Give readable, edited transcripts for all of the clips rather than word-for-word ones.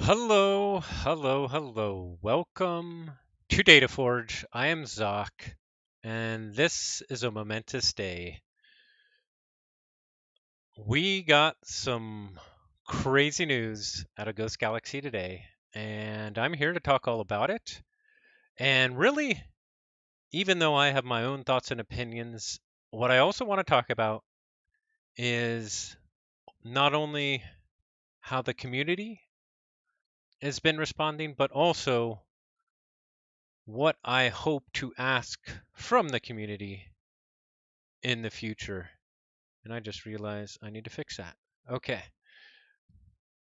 Hello, hello, hello. Welcome to Dataforge. I am Zoc, and this is a momentous day. We got some crazy news out of Ghost Galaxy today, and I'm here to talk all about it. And really, even though I have my own thoughts and opinions, what I also want to talk about is not only how the community has been responding, but also what I hope to ask from the community in the future. And I just realized I need to fix that. Okay,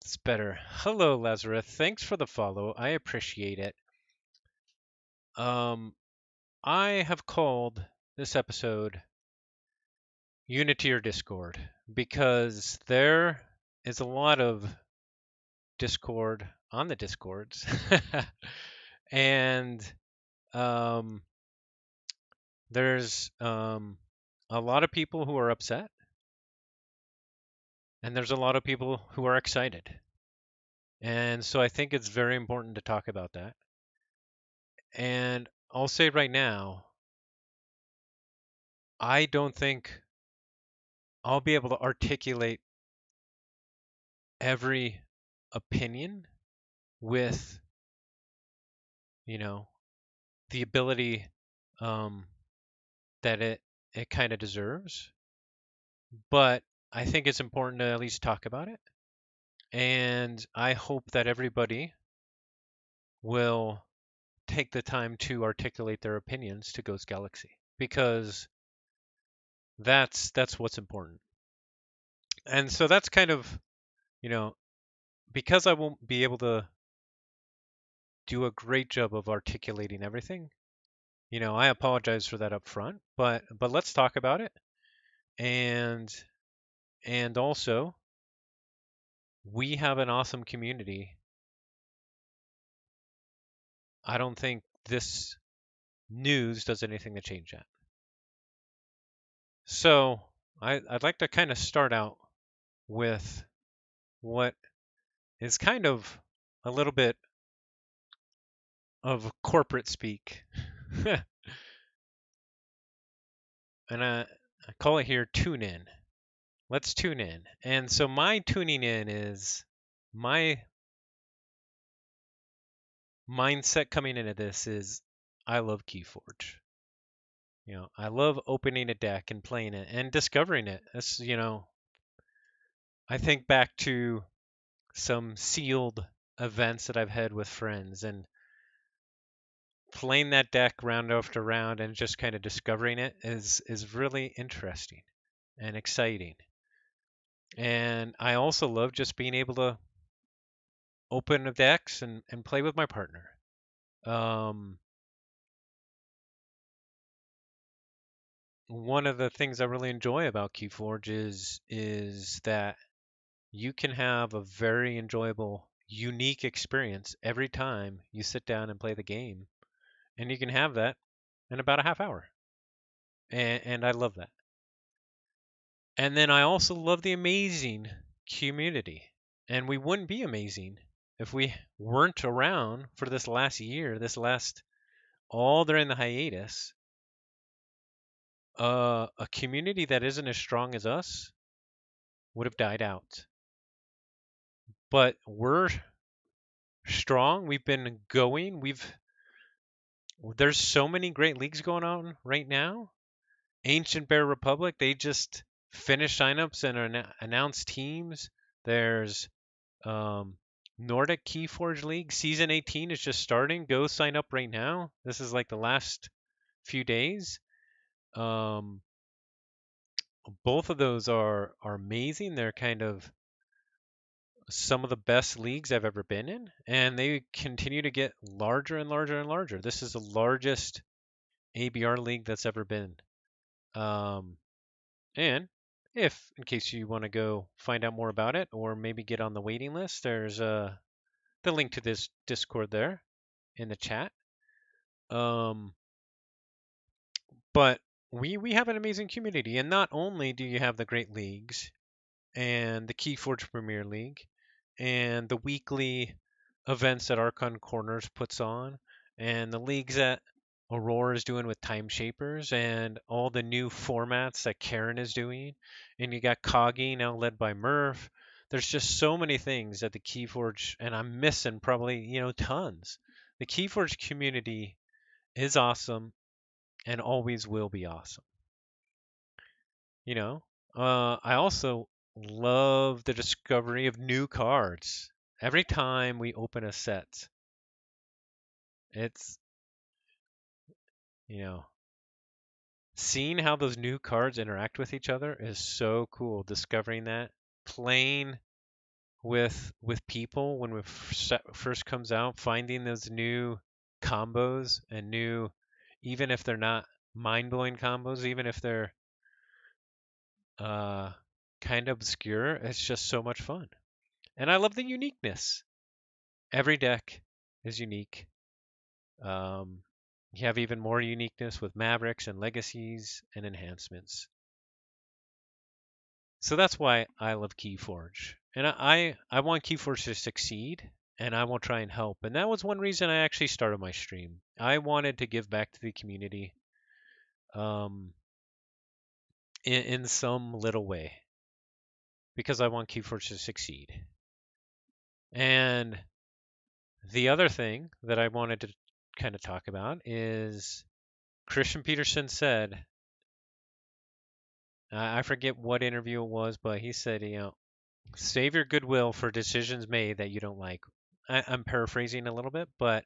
it's better. Hello, Lazarus. Thanks for the follow. I appreciate it. Um, I have called this episode Unity or Discord because there is a lot of Discord on the Discords. and um, there's a lot of people who are upset. And there's a lot of people who are excited. And so I think it's very important to talk about that. And I'll say right now, I don't think I'll be able to articulate every opinion with, you know, the ability um, that it kind of deserves. But I think it's important to at least talk about it. And I hope that everybody will take the time to articulate their opinions to Ghost Galaxy because that's what's important. And so that's kind of, you know, because I won't be able to do a great job of articulating everything. I apologize for that up front, but let's talk about it. And also we have an awesome community. I don't think this news does anything to change that. So I'd like to kind of start out with what is kind of a little bit of corporate speak. and I call it here tune in. Let's tune in. And so my tuning in is my mindset coming into this is I love Keyforge. I love opening a deck and playing it and discovering it. I think back to some sealed events that I've had with friends and playing that deck round after round and just kind of discovering it is really interesting and exciting. And I also love just being able to open the decks and play with my partner. Um, One of the things I really enjoy about Keyforge is that you can have a very enjoyable, unique experience every time you sit down and play the game, and you can have that in about a half hour, and I love that. And then I also love the amazing community, and we wouldn't be amazing if we weren't around for this last year, all during the hiatus. A community that isn't as strong as us would have died out. But we're strong. We've been going. There's so many great leagues going on right now. Ancient Bear Republic, they just finished signups and announced teams. There's um, Nordic Keyforge League season 18 is just starting. Go sign up right now. This is like the last few days. Um, both of those are amazing. They're kind of some of the best leagues I've ever been in, and they continue to get larger and larger and larger. This is the largest ABR league that's ever been. Um, and if, in case you want to go find out more about it, or maybe get on the waiting list, there's the link to this Discord there in the chat. Um, but we have an amazing community, and not only do you have the great leagues and the Keyforge Premier League and the weekly events that Archon Corners puts on, and the leagues that Aurora is doing with Time Shapers, and all the new formats that Karen is doing, and you got Coggy now led by Murph. There's just so many things that the Keyforge, and I'm missing probably, tons. The Keyforge community is awesome and always will be awesome. You know, I also love the discovery of new cards. Every time we open a set, it's, you know, seeing how those new cards interact with each other is so cool. Discovering that, playing with people when first comes out, finding those new combos and new, even if they're not mind-blowing combos, even if they're uh, kind of obscure, it's just so much fun. And I love the uniqueness. Every deck is unique. Um, you have even more uniqueness with Mavericks and Legacies and enhancements. So that's why I love Keyforge. And I want Keyforge to succeed, and I will try and help. And that was one reason I actually started my stream. I wanted to give back to the community um, in some little way because I want Keyforge to succeed. And the other thing that I wanted to kind of talk about is Christian Peterson said, I forget what interview it was, but he said, save your goodwill for decisions made that you don't like. I'm paraphrasing a little bit, but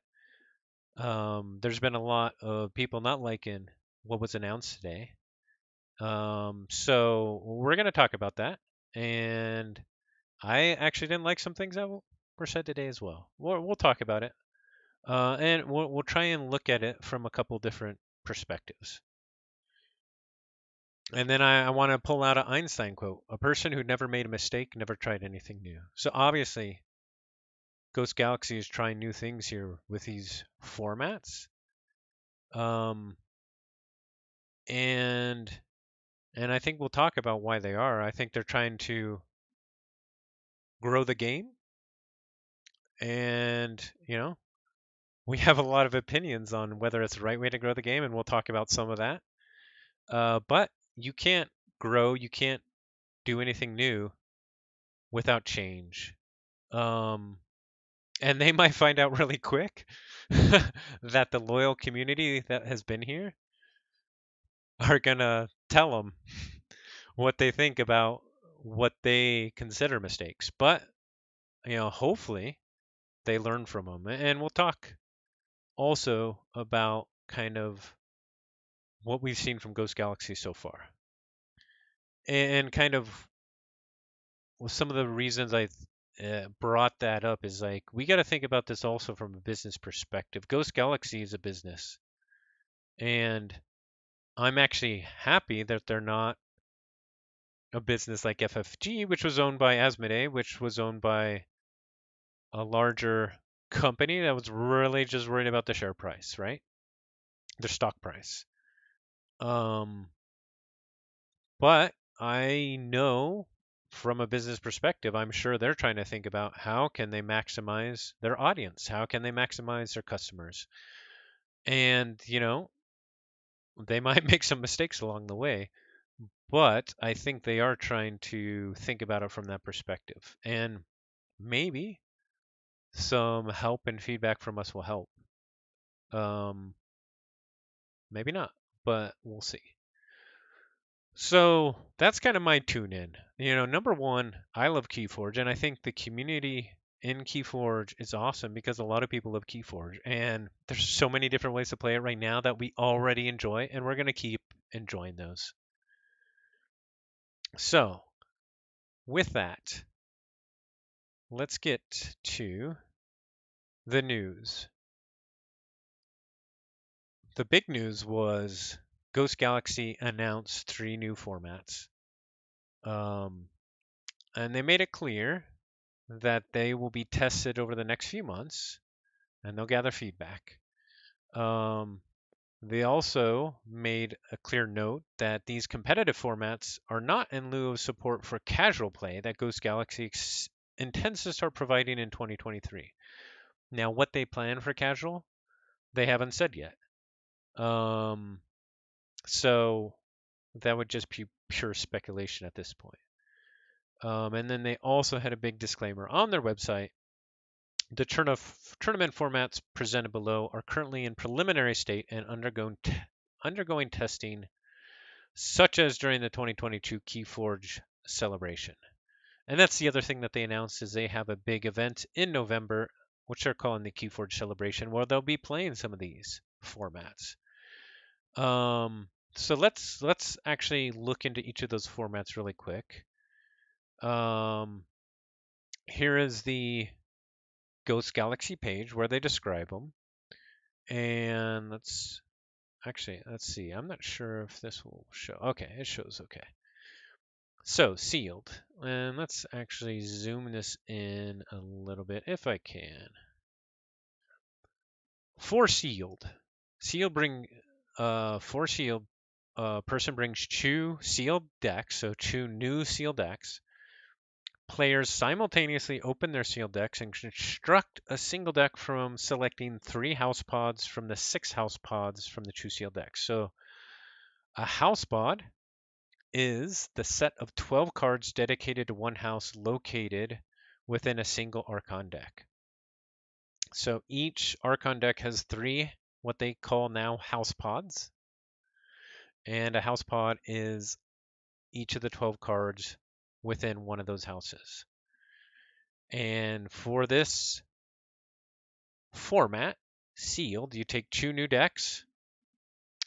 there's been a lot of people not liking what was announced today. So we're going to talk about that. And I actually didn't like some things that were said today as well. We'll talk about it. And we'll try and look at it from a couple different perspectives. And then I want to pull out an Einstein quote: "A person who never made a mistake never tried anything new." So obviously, Ghost Galaxy is trying new things here with these formats. Um, and I think we'll talk about why they are. I think they're trying to grow the game, and we have a lot of opinions on whether it's the right way to grow the game, and we'll talk about some of that. But you can't grow, you can't do anything new without change. Um, and they might find out really quick that the loyal community that has been here are gonna tell them what they think about what they consider mistakes. But hopefully they learn from them. And we'll talk also about kind of what we've seen from Ghost Galaxy so far, and kind of some of the reasons I brought that up is like we got to think about this also from a business perspective. Ghost Galaxy is a business, and I'm actually happy that they're not a business like FFG, which was owned by Asmodee, which was owned by a larger company that was really just worried about the share price, right? Their stock price. Um, but I know from a business perspective, I'm sure they're trying to think about how can they maximize their audience? How can they maximize their customers? And, they might make some mistakes along the way, but I think they are trying to think about it from that perspective. And maybe some help and feedback from us will help. Um, maybe not, but we'll see. So that's kind of my tune in. Number one, I love Keyforge, and I think the community in Keyforge is awesome because a lot of people love Keyforge, and there's so many different ways to play it right now that we already enjoy, and we're going to keep enjoying those. So, with that, let's get to the news. The big news was Ghost Galaxy announced 3 new formats. And they made it clear that they will be tested over the next few months and they'll gather feedback. They also made a clear note that these competitive formats are not in lieu of support for casual play that Ghost Galaxy intends to start providing in 2023. Now, what they plan for casual, they haven't said yet. So that would just be pure speculation at this point. And then they also had a big disclaimer on their website. The tournament formats presented below are currently in preliminary state and undergoing testing, such as during the 2022 Keyforge celebration. And that's the other thing that they announced is they have a big event in November, which they're calling the Keyforge celebration, where they'll be playing some of these formats. So let's actually look into each of those formats really quick. Here is the Ghost Galaxy page where they describe them. And let's see. I'm not sure if this will show. Okay, it shows okay. So sealed. And let's actually zoom this in a little bit if I can. For sealed. For sealed, person brings 2 sealed decks, so 2 new sealed decks. Players simultaneously open their sealed decks and construct a single deck from selecting 3 house pods from the 6 house pods from the 2 sealed decks. So a house pod is the set of 12 cards dedicated to one house located within a single Archon deck. So each Archon deck has 3 what they call now house pods. And a house pod is each of the 12 cards within one of those houses. And for this format, sealed, you take 2 new decks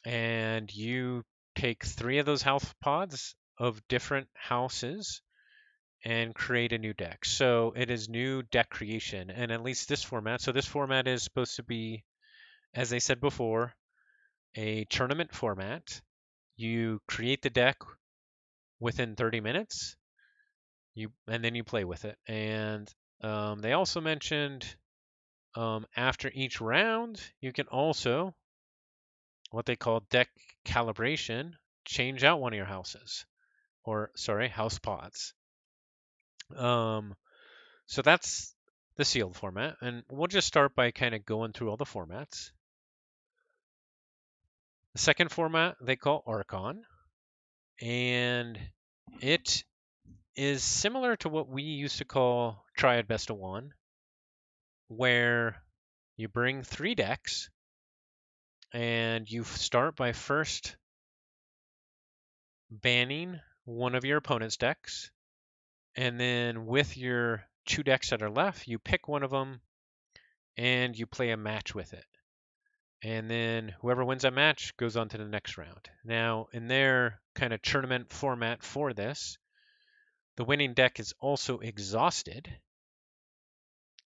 and you take 3 of those house pods of different houses and create a new deck. So it is new deck creation, and at least this format. So this format is supposed to be, as I said before, a tournament format. You create the deck within 30 minutes, and then you play with it. And they also mentioned after each round, you can also, what they call deck calibration, change out one of your houses, or sorry, house pods. So that's the sealed format, and we'll just start by kind of going through all the formats. The second format they call Archon, and it is similar to what we used to call Triad Best of One, where you bring 3 decks and you start by first banning one of your opponent's decks, and then with your 2 decks that are left, you pick one of them and you play a match with it. And then whoever wins that match goes on to the next round. Now, in their kind of tournament format for this, the winning deck is also exhausted,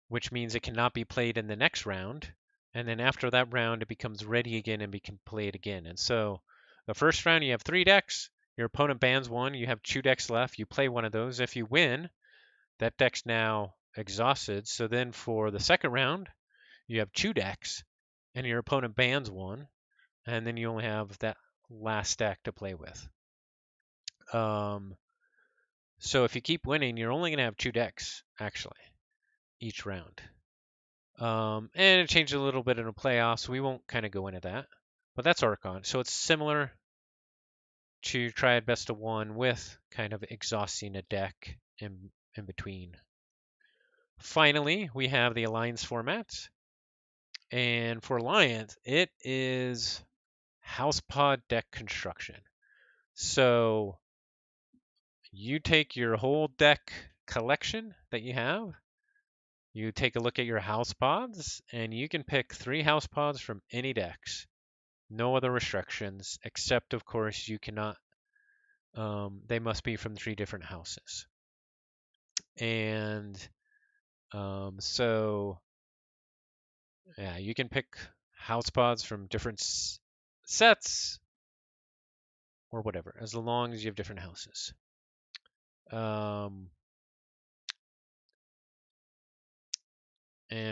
which means it cannot be played in the next round. And then after that round, it becomes ready again and can play it again. And so the first round, you have 3 decks. Your opponent bans one. You have 2 decks left. You play one of those. If you win, that deck's now exhausted. So then for the second round, you have 2 decks, and your opponent bans one. And then you only have that last deck to play with. So if you keep winning, you're only going to have 2 decks, actually, each round. And it changed a little bit in the playoffs. So we won't kind of go into that. But that's Archon. So it's similar to Triad Best of One with kind of exhausting a deck in between. Finally, we have the Alliance format. And for Alliance, it is house pod deck construction. So you take your whole deck collection that you have, you take a look at your house pods, and you can pick 3 house pods from any decks. No other restrictions, except of course you cannot, they must be from 3 different houses. And so yeah, you can pick house pods from different sets or whatever, as long as you have different houses. And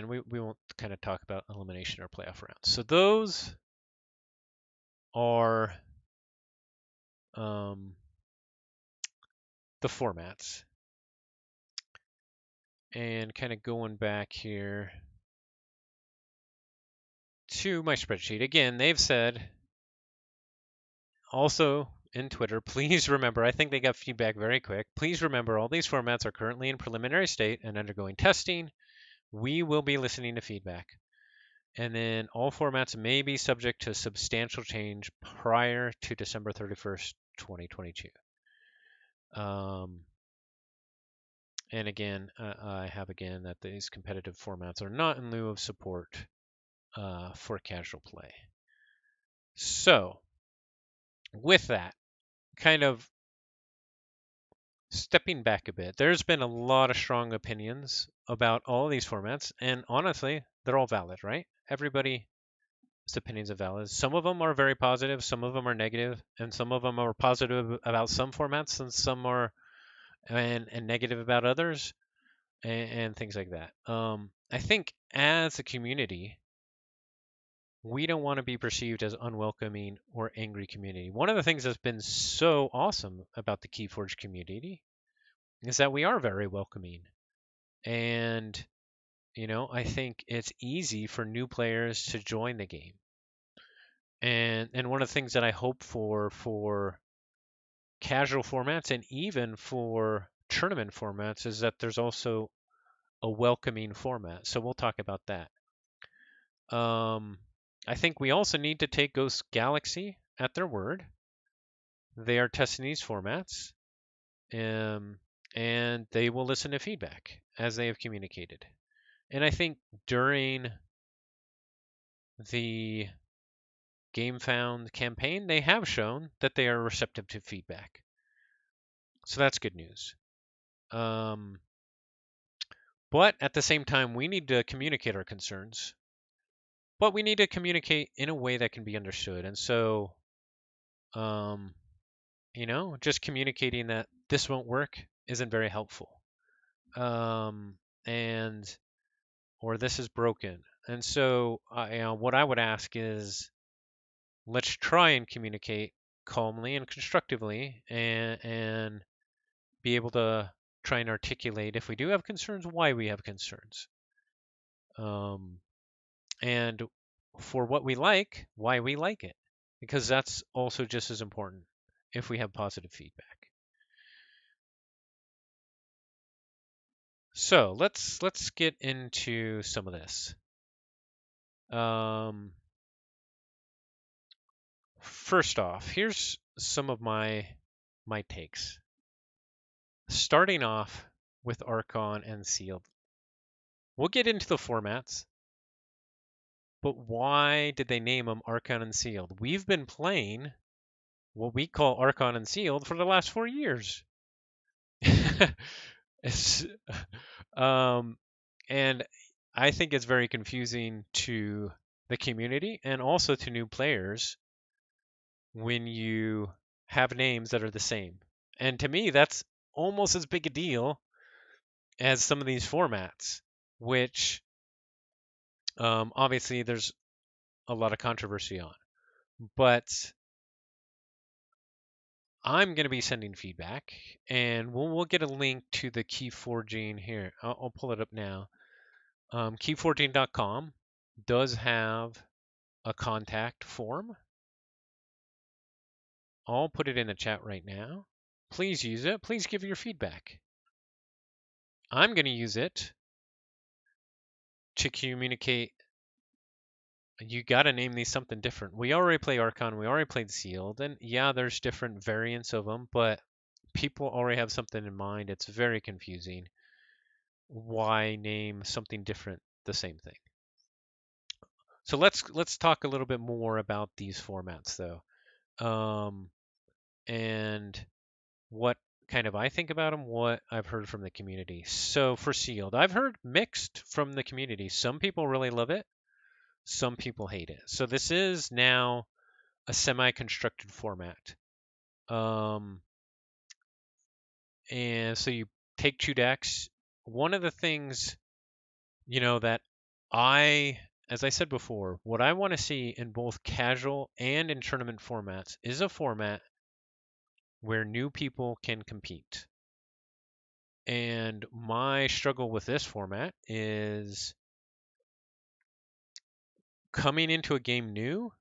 we won't kind of talk about elimination or playoff rounds. So those are the formats. And kind of going back here, to my spreadsheet. Again, they've said also in Twitter, please remember, I think they got feedback very quick. Please remember all these formats are currently in preliminary state and undergoing testing. We will be listening to feedback. And then all formats may be subject to substantial change prior to December 31st, 2022. And again, I have again that these competitive formats are not in lieu of support for casual play. So, with that, kind of stepping back a bit, there's been a lot of strong opinions about all of these formats, and honestly, they're all valid, right? Everybody's opinions are valid. Some of them are very positive, some of them are negative, and some of them are positive about some formats, and some are and negative about others, and things like that. I think as a community, we don't want to be perceived as unwelcoming or angry community. One of the things that's been so awesome about the Keyforge community is that we are very welcoming. And, I think it's easy for new players to join the game. And one of the things that I hope for casual formats and even for tournament formats is that there's also a welcoming format. So we'll talk about that. I think we also need to take Ghost Galaxy at their word. They are testing these formats, and they will listen to feedback as they have communicated. And I think during the GameFound campaign, they have shown that they are receptive to feedback. So that's good news. But at the same time, we need to communicate our concerns. But we need to communicate in a way that can be understood. And so, just communicating that this won't work isn't very helpful. And or this is broken. And so, what I would ask is, let's try and communicate calmly and constructively, and be able to try and articulate if we do have concerns, why we have concerns, and for what we like, why we like it, because that's also just as important if we have positive feedback. So let's get into some of this. First off, here's some of my takes. Starting off with Archon and Sealed. We'll get into the formats, but why did they name them Archon and Sealed? We've been playing what we call Archon and Sealed for the last 4 years. And I think it's very confusing to the community and also to new players when you have names that are the same. And to me, that's almost as big a deal as some of these formats, which obviously there's a lot of controversy on. But I'm going to be sending feedback, and we'll get a link to the Keyforging here. I'll pull it up now. Keyforging.com does have a contact form. I'll put it in the chat right now. Please use it. Please give your feedback. I'm going to use it to communicate. You got to name these something different. We already play Archon. We already played Sealed. And yeah, there's different variants of them, but people already have something in mind. It's very confusing. Why name something different the same thing? So let's talk a little bit more about these formats though, and what kind of I think about them, what I've heard from the community. So for Sealed, I've heard mixed from the community. Some people really love it, some people hate it. So this is now a semi-constructed format, and so you take 2 decks. One of the things that as I said before, what I want to see in both casual and in tournament formats is a format where new people can compete. And my struggle with this format is coming into a game new,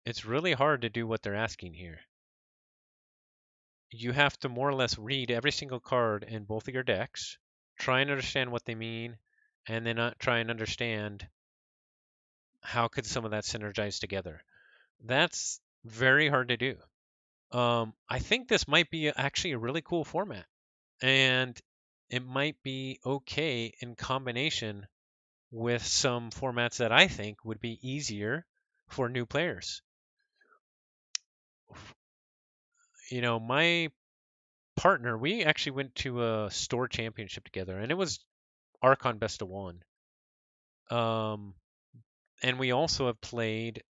it's really hard to do what they're asking here. You have to more or less read every single card in both of your decks, try and understand what they mean, and then try and understand how could some of that synergize together. That's very hard to do. I think this might be actually a really cool format, and it might be okay in combination with some formats that I think would be easier for new players. You know, my partner, we actually went to a store championship together, and it was Archon Best of One. And we also have played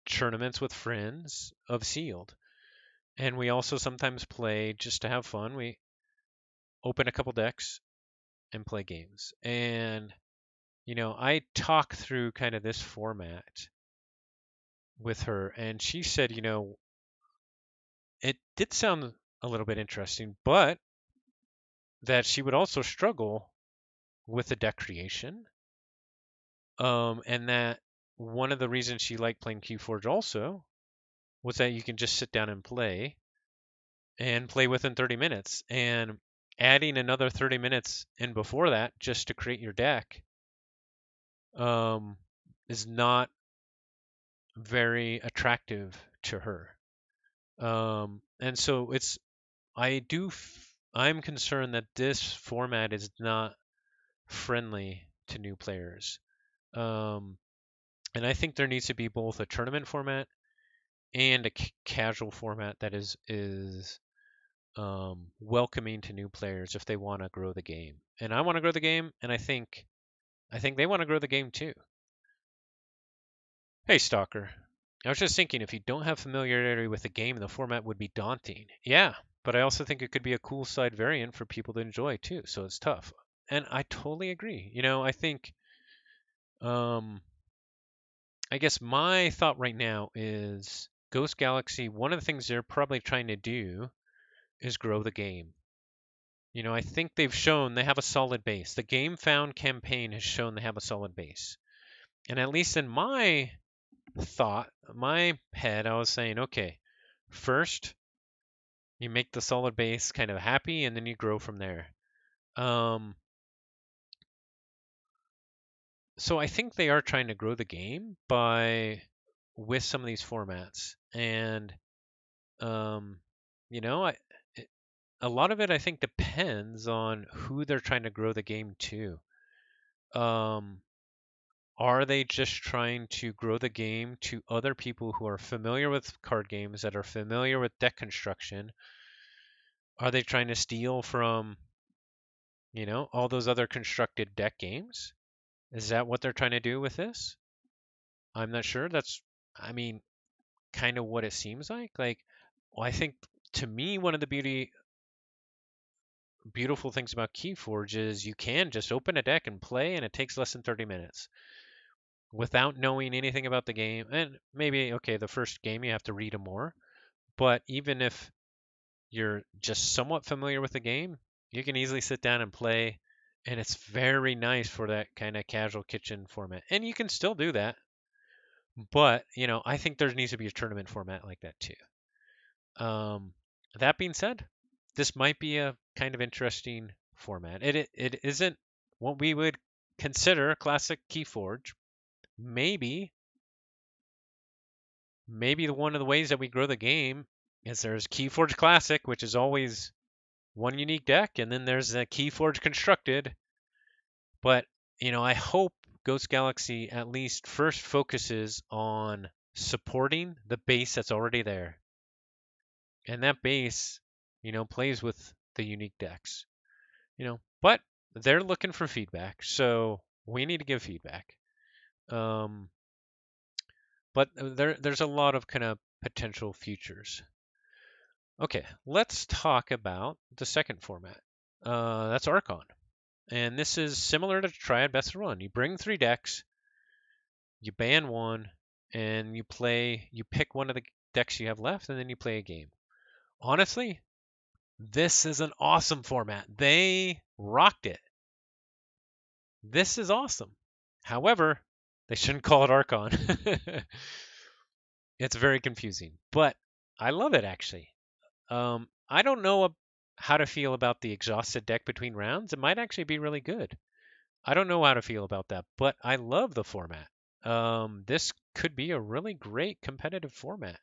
tournaments with friends of Sealed. And we also sometimes play just to have fun. We open a couple decks and play games. And, you know, I talk through kind of this format with her, and she said, you know, it did sound a little bit interesting, but that she would also struggle with the deck creation. And that one of the reasons she liked playing Keyforge also was that you can just sit down and play within 30 minutes. And adding another 30 minutes in before that just to create your deck is not very attractive to her. And so I'm concerned that this format is not friendly to new players. Um, and I think there needs to be both a tournament format and a casual format that is welcoming to new players if they want to grow the game. And I want to grow the game, and I think they want to grow the game too. Hey, Stalker. I was just thinking, if you don't have familiarity with the game, the format would be daunting. Yeah, but I also think it could be a cool side variant for people to enjoy too. So it's tough, and I totally agree. You know, I think, um, I guess my thought right now is Ghost Galaxy. One of the things they're probably trying to do is grow the game. You know, I think they've shown they have a solid base. The Game Found campaign has shown they have a solid base. And at least in my thought, my head, I was saying, okay, first you make the solid base kind of happy, and then you grow from there. Um, so I think they are trying to grow the game with some of these formats, and um, you know, a lot of it I think depends on who they're trying to grow the game to. Um, Are they just trying to grow the game to other people who are familiar with card games, that are familiar with deck construction? Are they trying to steal from, you know, all those other constructed deck games? Is that what they're trying to do with this? I'm not sure. I mean, kind of what it seems like. Well, I think, to me, one of the beautiful things about Keyforge is you can just open a deck and play, and it takes less than 30 minutes without knowing anything about the game. And maybe, okay, the first game you have to read more, but even if you're just somewhat familiar with the game, you can easily sit down and play, and it's very nice for that kind of casual kitchen format. And you can still do that, but you know, I think there needs to be a tournament format like that too. Um, that being said, this might be a kind of interesting format. It isn't what we would consider classic Keyforge. Maybe one of the ways that we grow the game is there's Keyforge Classic, which is always one unique deck, and then there's a Keyforge Constructed. But, you know, I hope Ghost Galaxy at least first focuses on supporting the base that's already there. And that base, you know, plays with the unique decks. You know, but they're looking for feedback, so we need to give feedback. Um, but there's a lot of kind of potential futures. Okay, let's talk about the second format. That's Archon. And this is similar to Triad Best of Run. You bring 3 decks, you ban one, and you pick one of the decks you have left, and then you play a game. Honestly, this is an awesome format. They rocked it. This is awesome. However, They shouldn't call it Archon. It's very confusing, but I love it actually. I don't know how to feel about the exhausted deck between rounds. It might actually be really good. I don't know how to feel about that, but I love the format. This could be a really great competitive format.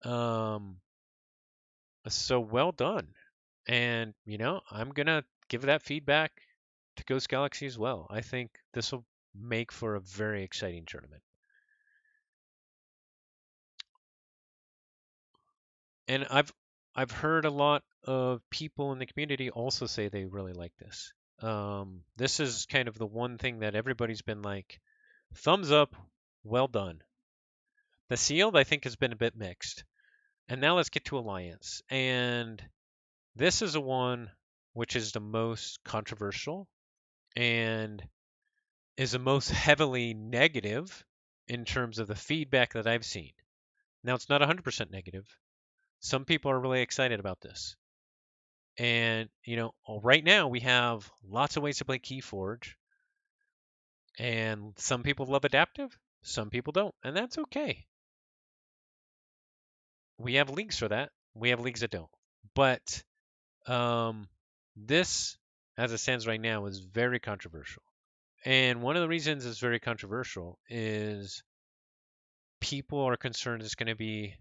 Um, so well done. And, I'm going to give that feedback to Ghost Galaxy as well. I think this will make for a very exciting tournament. And I've heard a lot of people in the community also say they really like this. This is kind of the one thing that everybody's been like, thumbs up, well done. The sealed, I think, has been a bit mixed. And now let's get to Alliance. And this is a one which is the most controversial and is the most heavily negative in terms of the feedback that I've seen. Now, it's not 100% negative. Some people are really excited about this. And, right now we have lots of ways to play Keyforge. And some people love adaptive, some people don't. And that's okay. We have leagues for that. We have leagues that don't. But this, as it stands right now, is very controversial. And one of the reasons it's very controversial is people are concerned it's going to be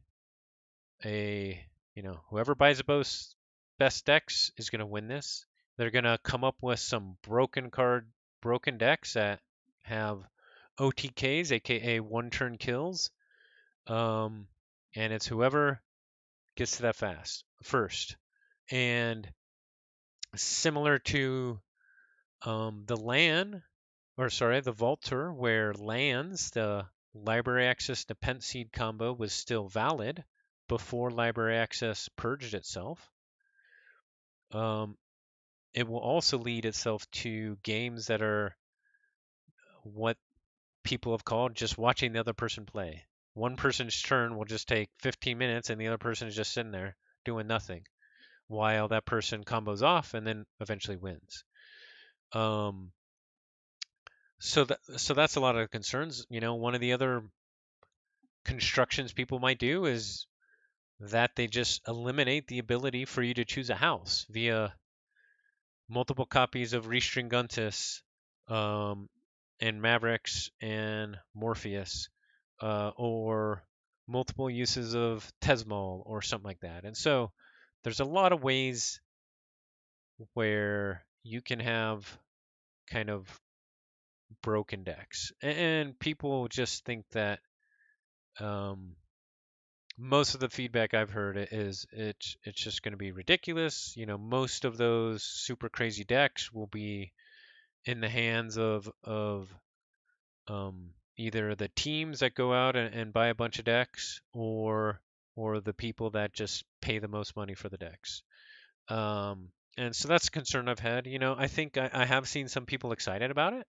whoever buys the best decks is going to win this. They're going to come up with some broken decks that have OTKs, aka one turn kills. Um, and it's whoever gets to that first. And similar to the Vault Tour, where lands, the library access to Pent Seed combo was still valid before library access purged itself. Um, it will also lead itself to games that are what people have called just watching the other person play. One person's turn will just take 15 minutes and the other person is just sitting there doing nothing while that person combos off and then eventually wins. Um, so that's a lot of concerns. One of the other constructions people might do is that they just eliminate the ability for you to choose a house via multiple copies of Restringuntus um, and Mavericks and Morpheus, or multiple uses of Tesmol or something like that. And so there's a lot of ways where you can have kind of broken decks, and people just think that um, most of the feedback I've heard is it's just going to be ridiculous. Most of those super crazy decks will be in the hands of either the teams that go out and buy a bunch of decks, or the people that just pay the most money for the decks. And so that's a concern I've had. I think I have seen some people excited about it,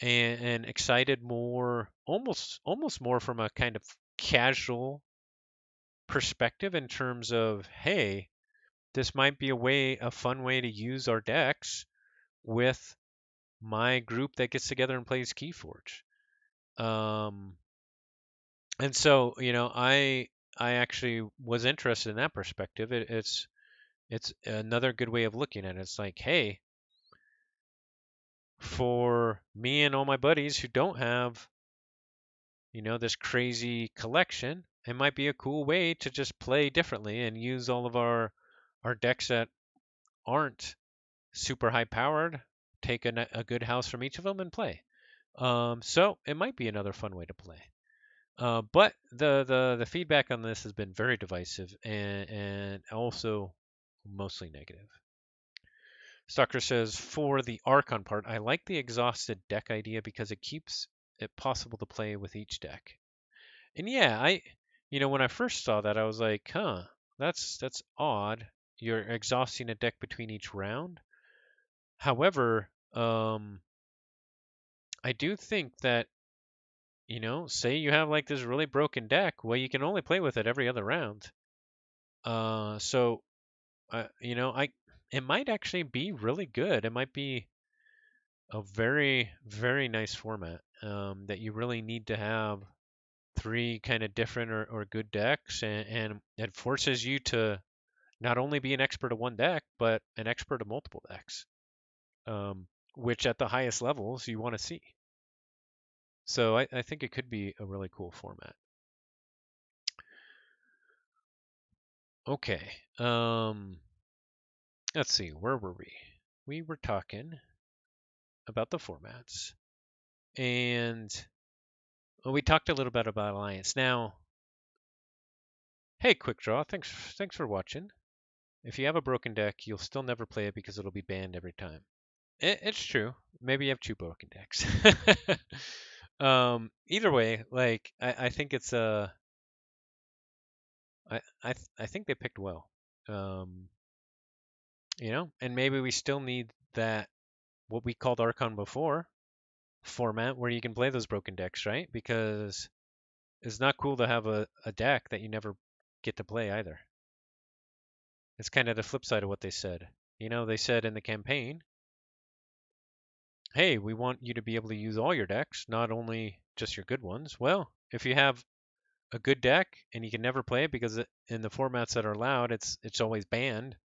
and excited more, almost more from a kind of casual perspective in terms of, hey, this might be a fun way to use our decks with my group that gets together and plays Keyforge. Um, and so, I actually was interested in that perspective. It's another good way of looking at it. It's like, hey, for me and all my buddies who don't have, this crazy collection, it might be a cool way to just play differently and use all of our decks that aren't super high powered, take a good house from each of them and play. So it might be another fun way to play. But the feedback on this has been very divisive and also mostly negative. Stalker says, for the Archon part, I like the exhausted deck idea because it keeps it possible to play with each deck. And yeah, when I first saw that, I was like, huh, that's odd. You're exhausting a deck between each round. However, I do think that, say you have like this really broken deck, well, you can only play with it every other round. So, it might actually be really good. It might be a very, very nice format. that you really need to have three kind of different or good decks, and it forces you to not only be an expert of one deck, but an expert of multiple decks, which at the highest levels you want to see. So I think it could be a really cool format. Okay. Let's see. Where were we? We were talking about the formats, and well, we talked a little bit about Alliance. Now, hey, Quick Draw, thanks for watching. If you have a broken deck, you'll still never play it because it'll be banned every time. It's true. Maybe you have two broken decks. Either way, like I think it's I think they picked well. Um, and maybe we still need that what we called Archon before format where you can play those broken decks, right? Because it's not cool to have a deck that you never get to play either. It's kind of the flip side of what they said. They said in the campaign, hey, we want you to be able to use all your decks, not only just your good ones. Well, if you have a good deck and you can never play it because in the formats that are allowed, it's always banned.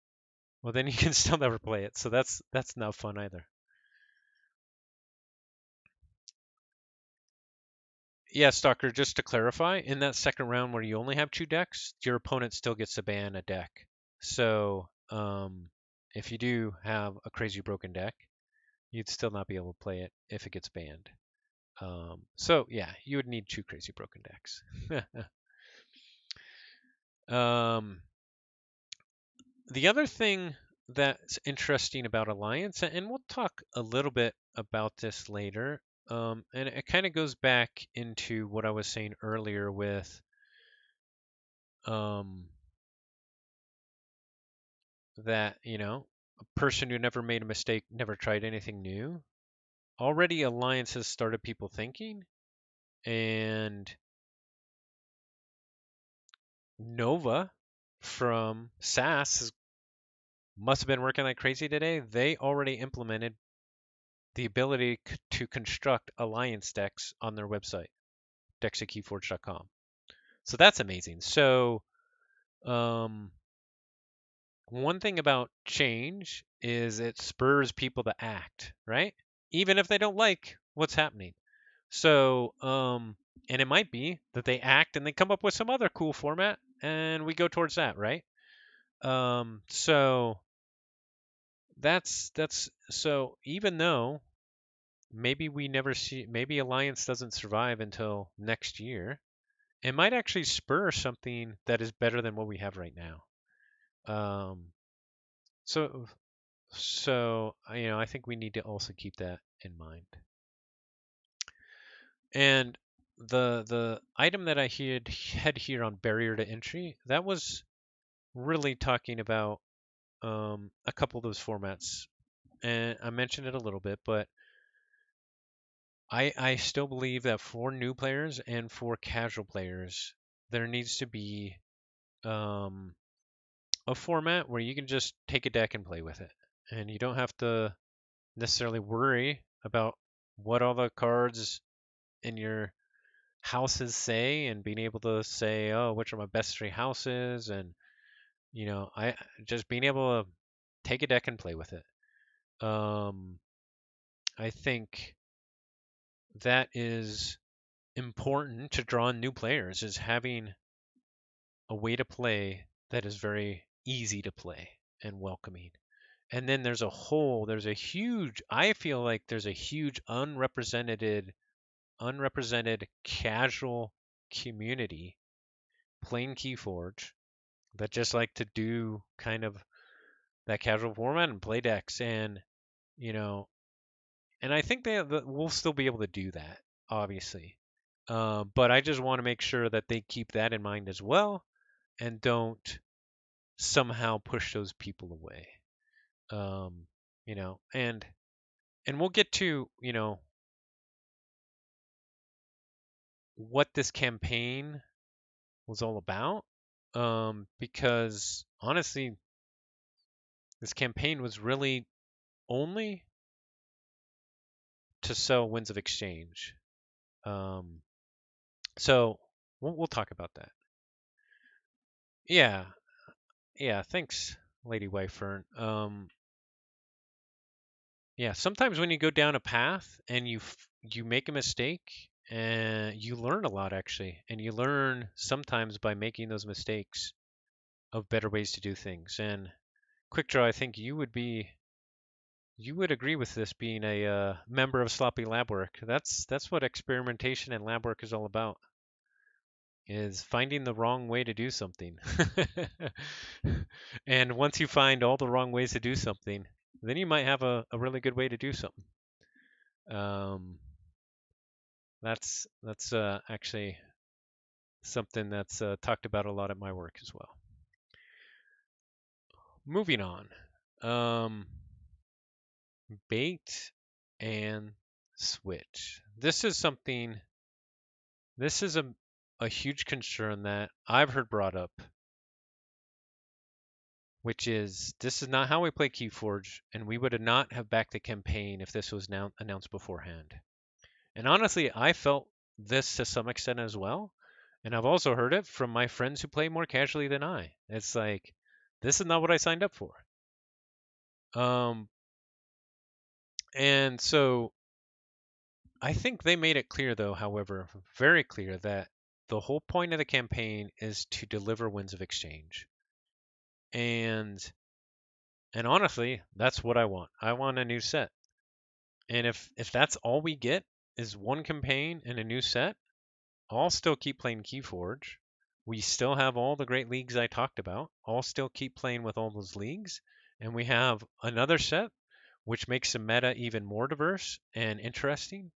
Well, then you can still never play it. So that's not fun either. Yeah, Stalker, just to clarify, in that second round where you only have two decks, your opponent still gets to ban a deck. So, if you do have a crazy broken deck, you'd still not be able to play it if it gets banned. So yeah, you would need two crazy broken decks. um, the other thing that's interesting about Alliance, and we'll talk a little bit about this later, and it kind of goes back into what I was saying earlier with um, that, a person who never made a mistake, never tried anything new. Already Alliance has started people thinking, and Nova from SAS must have been working like crazy today. They already implemented the ability to construct alliance decks on their website, decks at keyforge.com. So that's amazing. So, um, one thing about change is it spurs people to act, right? Even if they don't like what's happening. So, and it might be that they act and they come up with some other cool format and we go towards that, right? So that's so even though maybe we never see, maybe Alliance doesn't survive until next year, it might actually spur something that is better than what we have right now. Um, so, I think we need to also keep that in mind. And the item that I had here on barrier to entry, that was really talking about a couple of those formats, and I mentioned it a little bit, but I still believe that for new players and for casual players, there needs to be um, a format where you can just take a deck and play with it, and you don't have to necessarily worry about what all the cards in your houses say, and being able to say, oh, which are my best three houses, and I just being able to take a deck and play with it. I think that is important to draw in new players, is having a way to play that is very easy to play and welcoming. And then there's a huge, I feel like there's a huge unrepresented casual community playing Keyforge that just like to do kind of that casual format and play decks, and you know and I think we'll still be able to do that, obviously. But I just want to make sure that they keep that in mind as well and don't somehow push those people away. Um, and we'll get to, what this campaign was all about. Because honestly, this campaign was really only to sell Winds of Exchange. Um, so we'll talk about that. Yeah, yeah. Thanks, Lady Wyvern. Yeah. Sometimes when you go down a path and you make a mistake, and you learn a lot actually, and you learn sometimes by making those mistakes of better ways to do things. And Quick Draw, I think you would agree with this being a member of Sloppy Lab Work. That's what experimentation and lab work is all about. Is finding the wrong way to do something. And once you find all the wrong ways to do something, then you might have a really good way to do something. Um, that's actually something that's talked about a lot at my work as well. Moving on. Um, Bait and switch. This is a huge concern that I've heard brought up, which is this is not how we play Keyforge, and we would not have backed the campaign if this was now announced beforehand. And honestly, I felt this to some extent as well. And I've also heard it from my friends who play more casually than I. It's like, this is not what I signed up for. Um, and so I think they made it clear, though, however, very clear that the whole point of the campaign is to deliver Winds of Exchange. And honestly, that's what I want. I want a new set. And if that's all we get is one campaign and a new set, I'll still keep playing Keyforge. We still have all the great leagues I talked about. I'll still keep playing with all those leagues. And we have another set, which makes the meta even more diverse and interesting.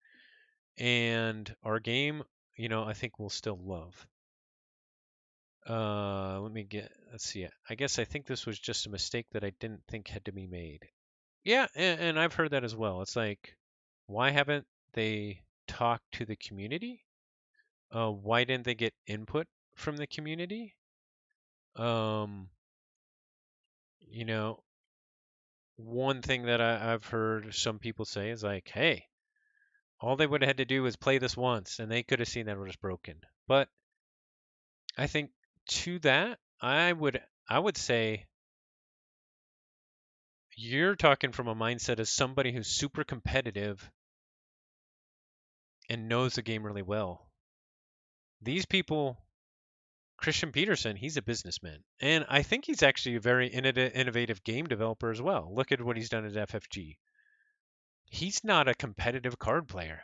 And our game, I think we'll still love. Let's see. I guess I think this was just a mistake that I didn't think had to be made. Yeah, and I've heard that as well. It's like, why haven't they talked to the community? Why didn't they get input from the community? Um, you know, one thing that I've heard some people say is like, hey, all they would have had to do was play this once, and they could have seen that it was broken. But I think to that, I would say you're talking from a mindset as somebody who's super competitive and knows the game really well. These people, Christian Peterson, he's a businessman. And I think he's actually a very innovative game developer as well. Look at what he's done at FFG. He's not a competitive card player.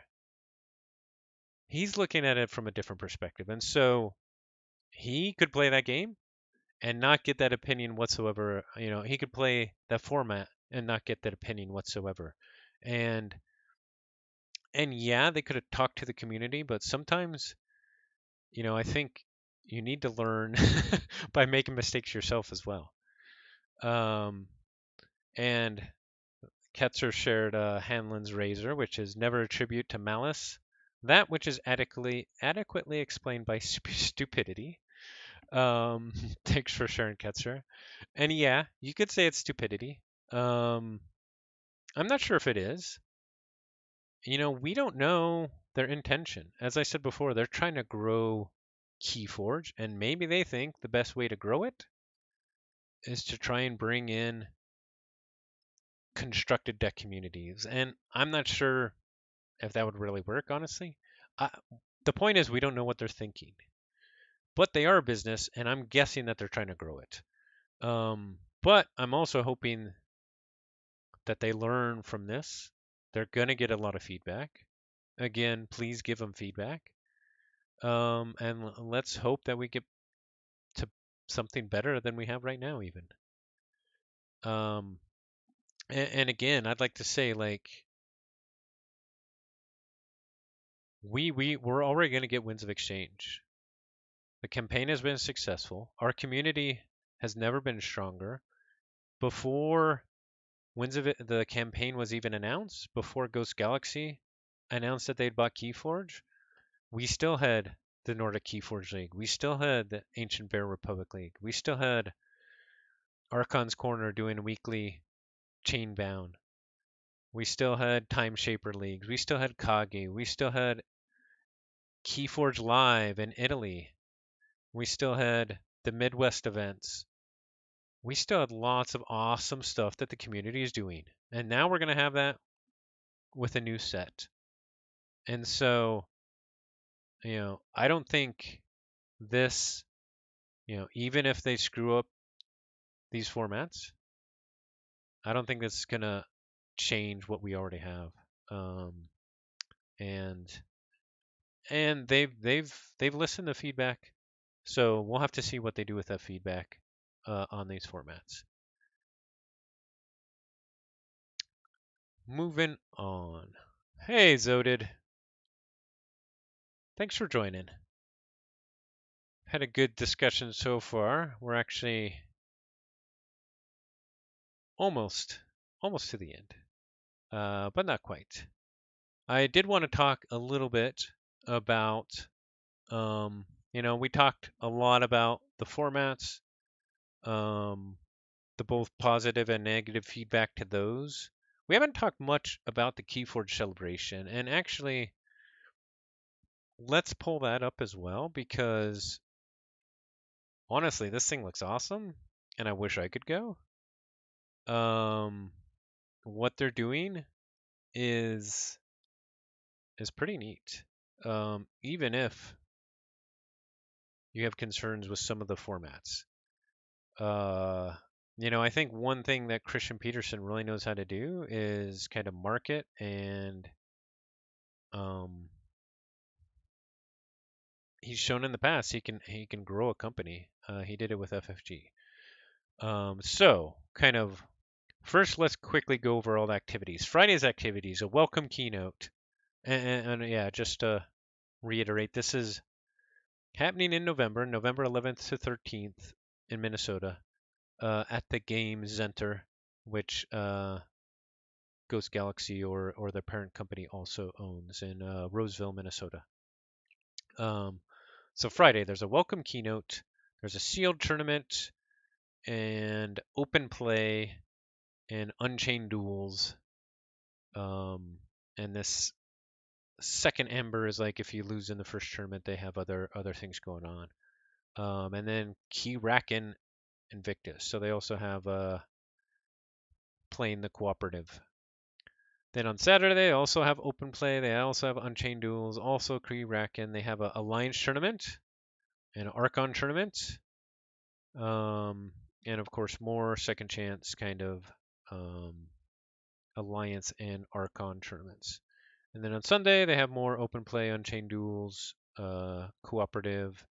He's looking at it from a different perspective. And so he could play that game and not get that opinion whatsoever. He could play that format and not get that opinion whatsoever. And yeah, they could have talked to the community, but sometimes, I think you need to learn by making mistakes yourself as well. Um, and Ketzer shared Hanlon's razor, which is never attribute to malice. That which is adequately explained by stupidity. Thanks for sharing, Ketzer. And yeah, you could say it's stupidity. Um, I'm not sure if it is. We don't know their intention. As I said before, they're trying to grow Keyforge, and maybe they think the best way to grow it is to try and bring in constructed deck communities. And I'm not sure if that would really work, honestly. I, the point is, we don't know what they're thinking, but they are a business, and I'm guessing that they're trying to grow it. But I'm also hoping that they learn from this. They're going to get a lot of feedback. Again, please give them feedback. And let's hope that we get to something better than we have right now, even. Um, and again, I'd like to say, like, we're already going to get Winds of Exchange. The campaign has been successful. Our community has never been stronger. Before the campaign was even announced, before Ghost Galaxy announced that they'd bought Keyforge, we still had the Nordic Keyforge League. We still had the Ancient Bear Republic League. We still had Archon's Corner doing weekly Chainbound. We still had Time Shaper Leagues. We still had Kage. We still had Keyforge Live in Italy. We still had the Midwest events. We still had lots of awesome stuff that the community is doing. And now we're going to have that with a new set. And so, I don't think this, even if they screw up these formats, I don't think this is going to change what we already have. Um, and and they've listened to feedback. So we'll have to see what they do with that feedback on these formats. Moving on. Hey, Zodid. Thanks for joining. Had a good discussion so far. We're actually almost to the end, but not quite. I did want to talk a little bit about, we talked a lot about the formats, um, the both positive and negative feedback to those. We haven't talked much about the Keyforge celebration, and actually, let's pull that up as well because honestly, this thing looks awesome, and I wish I could go. Um, what they're doing is pretty neat. Even if you have concerns with some of the formats. Uh, I think one thing that Christian Peterson really knows how to do is kind of market and um, he's shown in the past he can grow a company. He did it with FFG. So kind of first, let's quickly go over all the activities. Friday's activities, a welcome keynote, and yeah, just to reiterate, this is happening in November, November 11th to 13th in Minnesota, at the Game Center, which Ghost Galaxy or their parent company also owns in Roseville, Minnesota. So Friday, there's a welcome keynote, there's a sealed tournament, and open play, and Unchained Duels. And this second Ember is like if you lose in the first tournament, they have other things going on. And then Key Racken Invictus. So they also have playing the cooperative. Then on Saturday, they also have open play. They also have Unchained Duels, also Key Racken. They have a Alliance tournament and an Archon tournament. And of course, more second chance kind of um, Alliance and Archon tournaments. And then on Sunday, they have more open play, Unchained Duels, cooperative.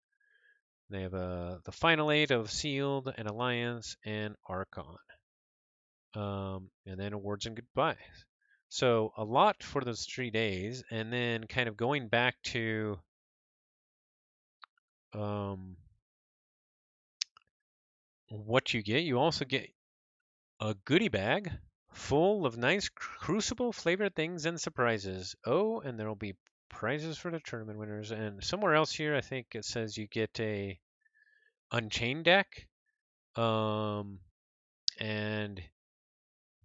They have the final 8 of Sealed and Alliance and Archon. And then awards and goodbyes. So a lot for those 3 days. And then kind of going back to what you also get a goodie bag full of nice Crucible flavored things and surprises. Oh, and there will be prizes for the tournament winners. And somewhere else here, I think it says you get a Unchained deck. And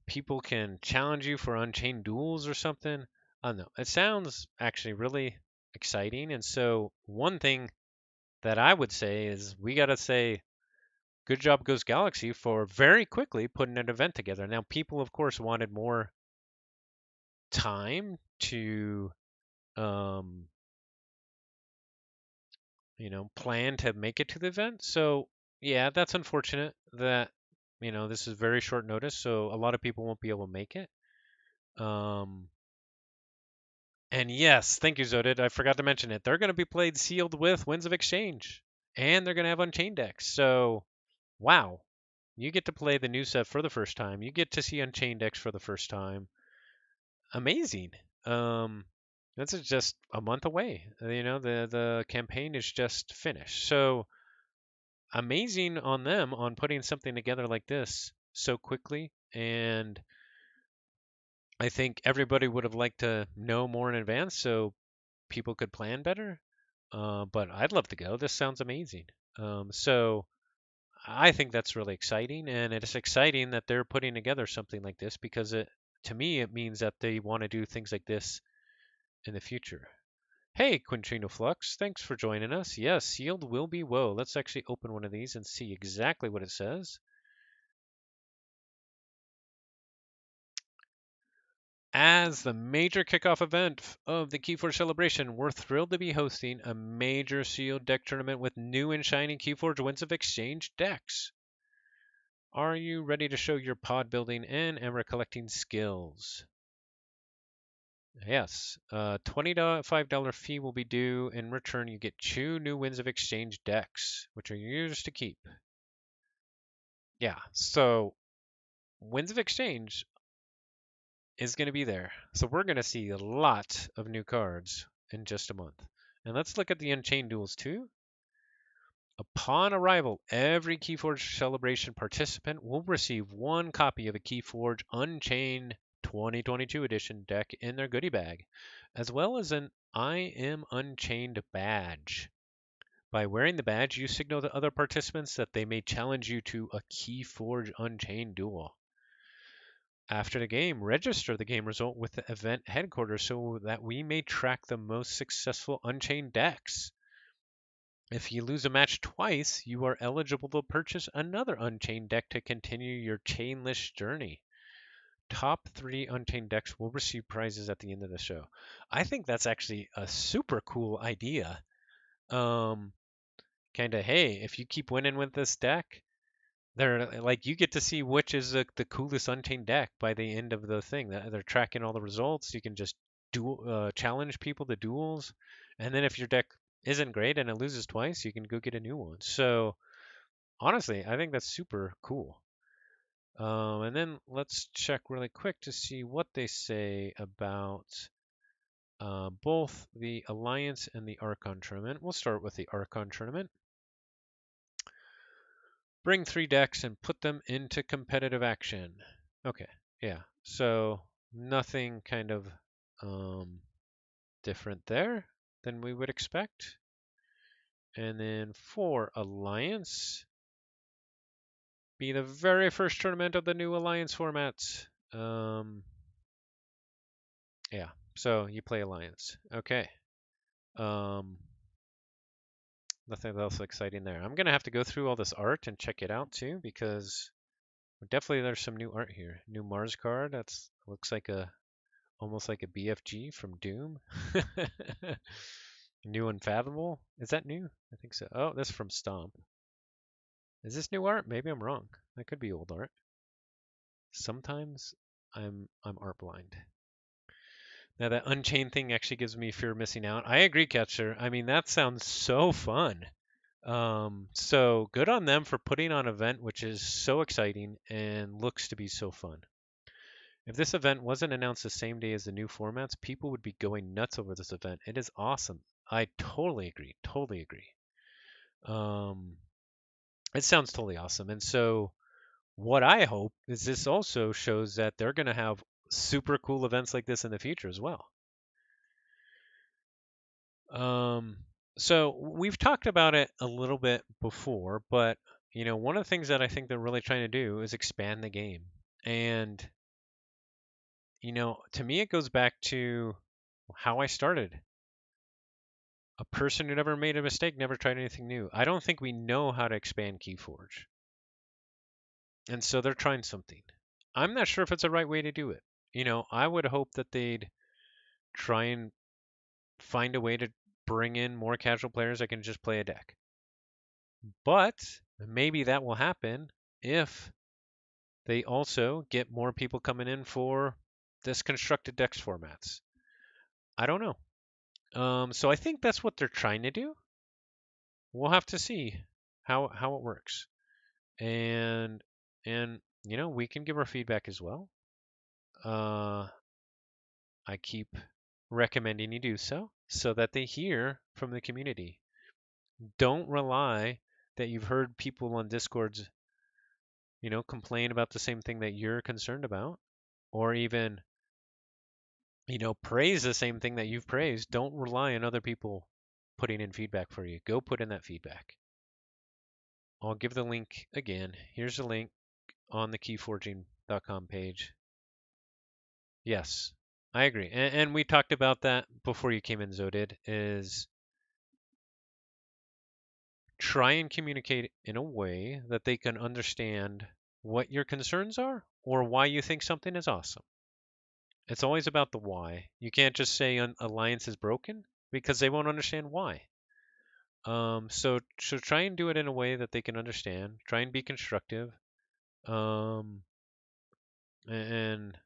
people can challenge you for Unchained Duels or something. I don't know. It sounds actually really exciting. And so one thing that I would say is we got to say good job Ghost Galaxy for very quickly putting an event together. Now people of course wanted more time to um, plan to make it to the event. So yeah, that's unfortunate that this is very short notice, so a lot of people won't be able to make it. Um, and yes, thank you, Zodid. I forgot to mention it. They're going to be played sealed with Winds of Exchange, and they're going to have Unchained decks. So, wow, you get to play the new set for the first time. You get to see Unchained decks for the first time. Amazing. Um, this is just a month away. The campaign is just finished. So amazing on them on putting something together like this so quickly. And I think everybody would have liked to know more in advance so people could plan better. But I'd love to go. This sounds amazing. So I think that's really exciting, and it's exciting that they're putting together something like this because to me, it means that they want to do things like this in the future. Hey, Quintrino Flux, thanks for joining us. Yes, sealed will be woe. Let's actually open one of these and see exactly what it says. As the major kickoff event of the Keyforge celebration, we're thrilled to be hosting a major sealed deck tournament with new and shiny Keyforge Winds of Exchange decks. Are you ready to show your pod building and emerald collecting skills? Yes. $25 fee will be due. In return, you get 2 new Winds of Exchange decks, which are yours to keep. Yeah, so Winds of Exchange is going to be there. So we're going to see a lot of new cards in just a month. And let's look at the Unchained Duels too. Upon arrival, every Keyforge Celebration participant will receive 1 copy of a Keyforge Unchained 2022 edition deck in their goodie bag, as well as an I Am Unchained badge. By wearing the badge, you signal to other participants that they may challenge you to a Keyforge Unchained duel. After the game, register the game result with the event headquarters so that we may track the most successful Unchained decks. If you lose a match twice, you are eligible to purchase another Unchained deck to continue your chainless journey. Top 3 Unchained decks will receive prizes at the end of the show. I think that's actually a super cool idea. Um, kind of, hey, if you keep winning with this deck, they're like you get to see which is the coolest Unchained deck by the end of the thing. They're tracking all the results. You can just challenge people to duels, and then if your deck isn't great and it loses twice, you can go get a new one. So honestly, I think that's super cool. And then let's check really quick to see what they say about both the Alliance and the Archon tournament. We'll start with the Archon tournament. Bring 3 decks and put them into competitive action. Okay, yeah. So nothing kind of different there than we would expect. And then for Alliance, be the very first tournament of the new Alliance format. Yeah, so you play Alliance. Okay. Um, Nothing else exciting there. I'm gonna have to go through all this art and check it out too because definitely there's some new art here. New Mars card. That's looks like a almost like a BFG from Doom. New Unfathomable. Is that new? I think so. Oh, that's from Stomp. Is this new art? Maybe I'm wrong. That could be old art. Sometimes I'm art blind. Now that Unchained thing actually gives me fear of missing out. I agree, Catcher. I mean, that sounds so fun. So good on them for putting on an event which is so exciting and looks to be so fun. If this event wasn't announced the same day as the new formats, people would be going nuts over this event. It is awesome. I totally agree. Totally agree. Um, it sounds totally awesome. And so what I hope is this also shows that they're going to have super cool events like this in the future as well. Um, so we've talked about it a little bit before, but one of the things that I think they're really trying to do is expand the game. And to me it goes back to how I started. A person who never made a mistake never tried anything new. I don't think we know how to expand Keyforge. And so they're trying something. I'm not sure if it's the right way to do it. I would hope that they'd try and find a way to bring in more casual players that can just play a deck. But maybe that will happen if they also get more people coming in for this constructed decks formats. I don't know. So I think that's what they're trying to do. We'll have to see how it works. And we can give our feedback as well. I keep recommending you do so that they hear from the community. Don't rely that you've heard people on Discords, complain about the same thing that you're concerned about, or even, praise the same thing that you've praised. Don't rely on other people putting in feedback for you. Go put in that feedback. I'll give the link again. Here's the link on the keyforging.com page. Yes, I agree. And we talked about that before you came in, Zodid, is try and communicate in a way that they can understand what your concerns are or why you think something is awesome. It's always about the why. You can't just say an alliance is broken because they won't understand why. So try and do it in a way that they can understand. Try and be constructive. Um, and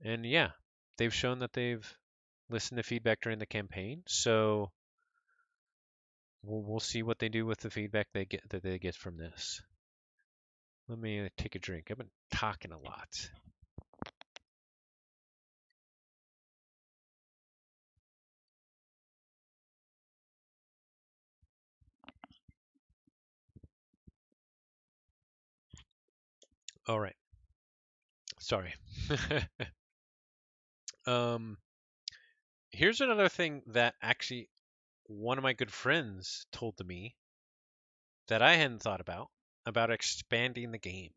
and yeah, they've shown that they've listened to feedback during the campaign. So we'll see what they do with the feedback they get from this. Let me take a drink. I've been talking a lot. All right. Sorry. um, Here's another thing that actually one of my good friends told to me that I hadn't thought about expanding the game.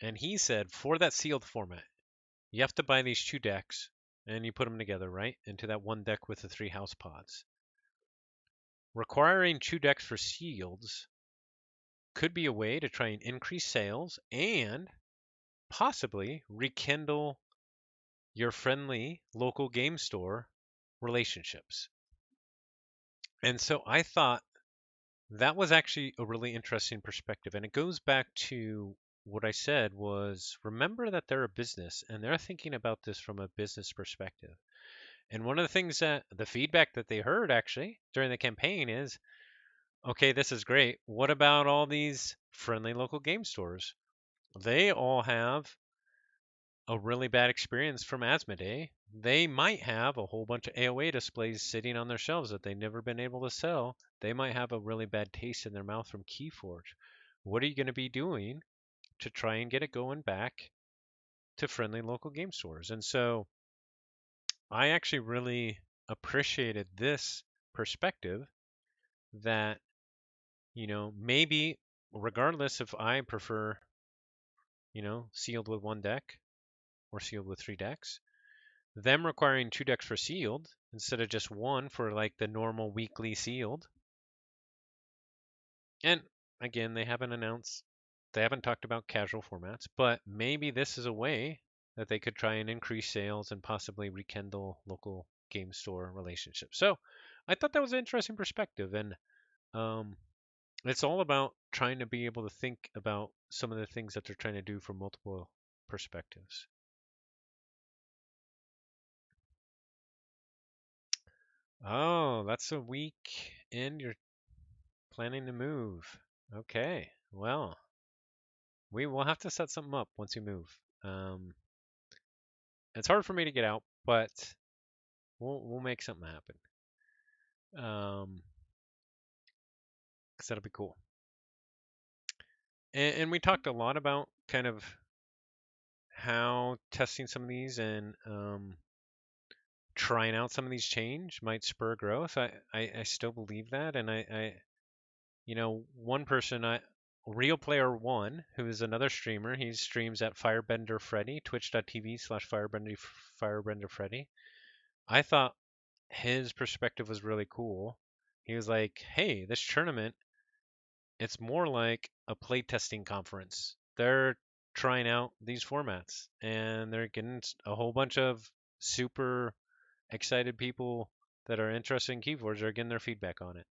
And he said for that sealed format, you have to buy these two decks and you put them together, right? Into that one deck with the three house pods. Requiring two decks for sealeds could be a way to try and increase sales and possibly rekindle your friendly local game store relationships. And so I thought that was actually a really interesting perspective. And it goes back to what I said was remember that they're a business and they're thinking about this from a business perspective. And one of the things that the feedback that they heard actually during the campaign is okay, this is great. What about all these friendly local game stores? They all have a really bad experience from Asmodee. They might have a whole bunch of AOA displays sitting on their shelves that they've never been able to sell. They might have a really bad taste in their mouth from Keyforge. What are you going to be doing to try and get it going back to friendly local game stores? And so I actually really appreciated this perspective that, maybe regardless if I prefer, sealed with one deck or sealed with three decks, them requiring two decks for sealed instead of just one for like the normal weekly sealed. And again, they haven't talked about casual formats, but maybe this is a way that they could try and increase sales and possibly rekindle local game store relationships. So I thought that was an interesting perspective. And um, it's all about trying to be able to think about some of the things that they're trying to do from multiple perspectives. Oh, that's a week in. You're planning to move. Okay. Well, we will have to set something up once you move. Um, it's hard for me to get out, but we'll make something happen. 'Cause that'll be cool. And we talked a lot about kind of how testing some of these and trying out some of these change might spur growth. I still believe that, and one person, Real Player One, who is another streamer, he streams at Firebender Freddy, twitch.tv/Firebender Freddy. I thought his perspective was really cool. He was like, "Hey, this tournament, it's more like a playtesting conference. They're trying out these formats, and they're getting a whole bunch of super excited people that are interested in Keyforge are getting their feedback on it."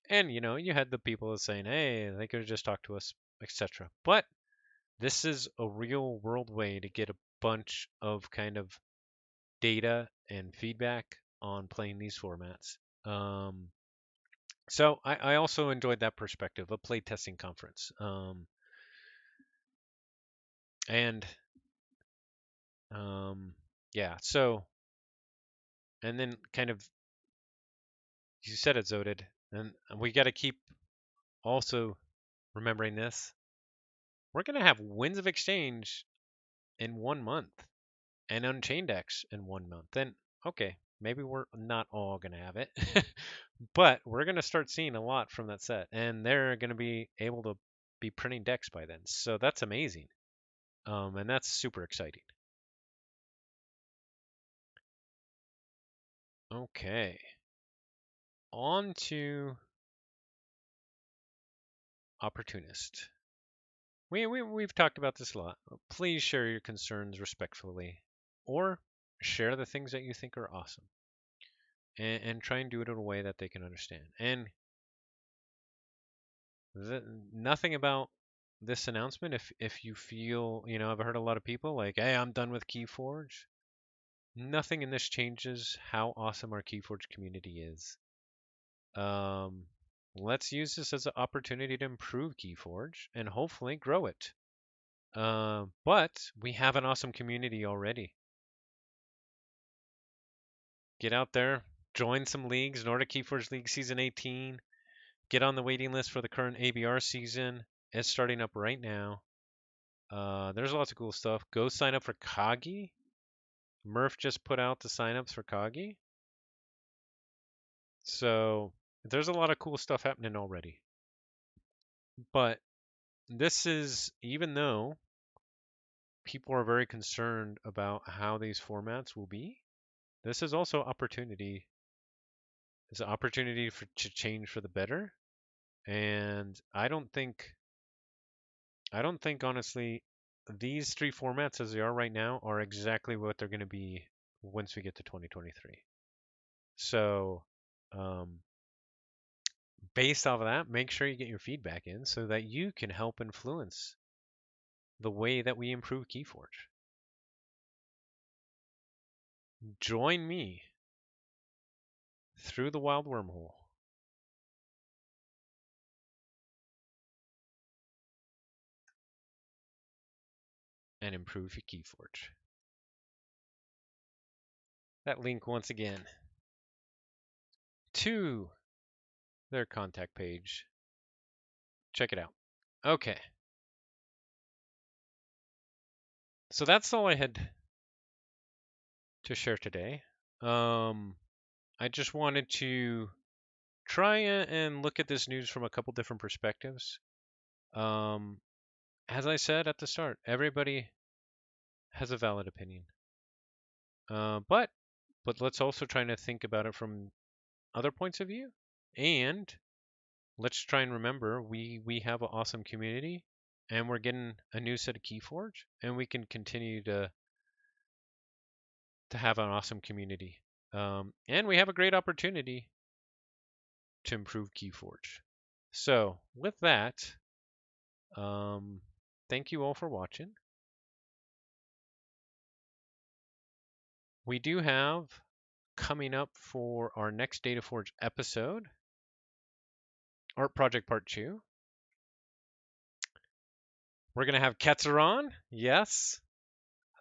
And you had the people saying, "Hey, they could have just talked to us," etc. But this is a real world way to get a bunch of kind of data and feedback on playing these formats. So I also enjoyed that perspective, a playtesting conference. And yeah, so and then kind of you said it, Zodid, and we got to keep also remembering this. We're gonna have Winds of Exchange in 1 month and Unchained X in 1 month. Then okay, maybe we're not all gonna have it, but we're gonna start seeing a lot from that set, and they're gonna be able to be printing decks by then. So that's amazing, and that's super exciting. Okay. On to Opportunist. We've talked about this a lot. Please share your concerns respectfully, or share the things that you think are awesome, and try and do it in a way that they can understand. And nothing about this announcement. If you feel, I've heard a lot of people like, "Hey, I'm done with Keyforge." Nothing in this changes how awesome our Keyforge community is. Um, let's use this as an opportunity to improve Keyforge and hopefully grow it. But we have an awesome community already. Get out there, join some leagues. Nordic Keyforge League Season 18. Get on the waiting list for the current ABR season. It's starting up right now. There's lots of cool stuff. Go sign up for Kagi. Murph just put out the signups for Kagi. So there's a lot of cool stuff happening already. But this is, even though people are very concerned about how these formats will be, this is also opportunity. It's an opportunity to change for the better. And I don't think honestly, these three formats as they are right now are exactly what they're going to be once we get to 2023. So, um, based off of that, make sure you get your feedback in so that you can help influence the way that we improve Keyforge. Join me through the wild wormhole and improve your Keyforge. That link once again to their contact page. Check it out. Okay. So that's all I had to share today. I just wanted to try and look at this news from a couple different perspectives. Um, as I said at the start, everybody has a valid opinion. But let's also try to think about it from other points of view, and let's try and remember we have an awesome community, and we're getting a new set of Keyforge, and we can continue to have an awesome community. And we have a great opportunity to improve Keyforge. So with that, thank you all for watching. We do have coming up for our next DataForge episode, Art Project Part 2. We're going to have Ketzer on. Yes,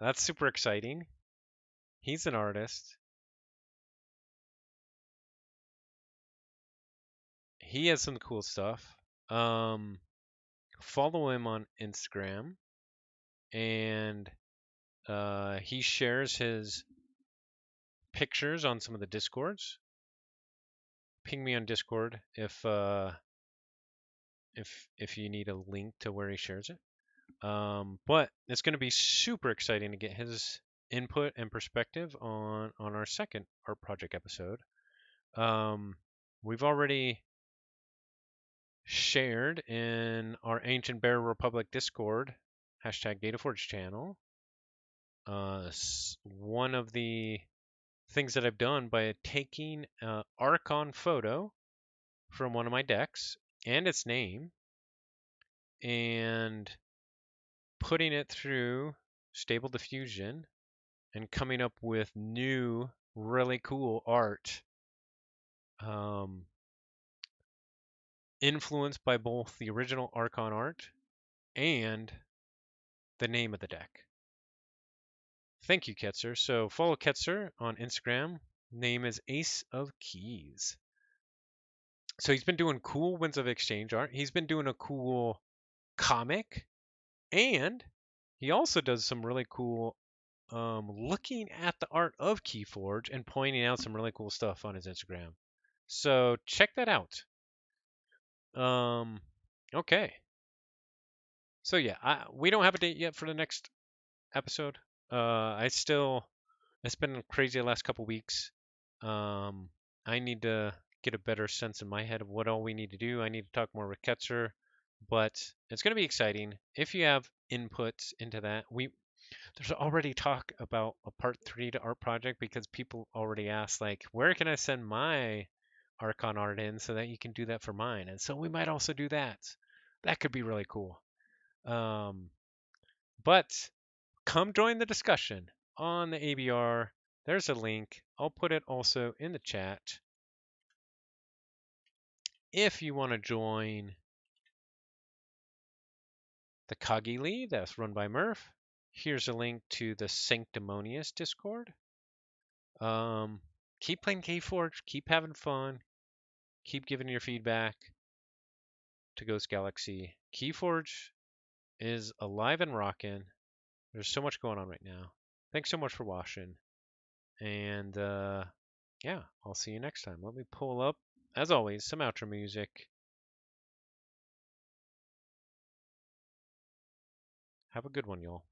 that's super exciting. He's an artist. He has some cool stuff. Follow him on Instagram, and he shares his pictures on some of the Discords. Ping me on Discord if you need a link to where he shares it. But it's going to be super exciting to get his input and perspective on our second art project episode. We've already shared in our Ancient Bear Republic Discord #DataForge channel. One of the things that I've done by taking an Archon photo from one of my decks and its name and putting it through Stable Diffusion and coming up with new, really cool art, influenced by both the original Archon art and the name of the deck. Thank you, Ketzer. So follow Ketzer on Instagram. Name is Ace of Keys. So he's been doing cool Winds of Exchange art. He's been doing a cool comic, and he also does some really cool looking at the art of Keyforge and pointing out some really cool stuff on his Instagram. So check that out. Okay. So yeah, we don't have a date yet for the next episode. It's been crazy the last couple weeks. I need to get a better sense in my head of what all we need to do. I need to talk more with Ketzer, but it's going to be exciting. If you have inputs into that, there's already talk about a part 3 to art project because people already asked like, where can I send my Archon art in so that you can do that for mine? And so we might also do that. That could be really cool. But come join the discussion on the ABR. There's a link. I'll put it also in the chat. If you want to join the Kagili that's run by Murph, here's a link to the Sanctimonious Discord. Keep playing Keyforge, keep having fun, keep giving your feedback to Ghost Galaxy. Keyforge is alive and rocking. There's so much going on right now. Thanks so much for watching. And yeah, I'll see you next time. Let me pull up, as always, some outro music. Have a good one, y'all.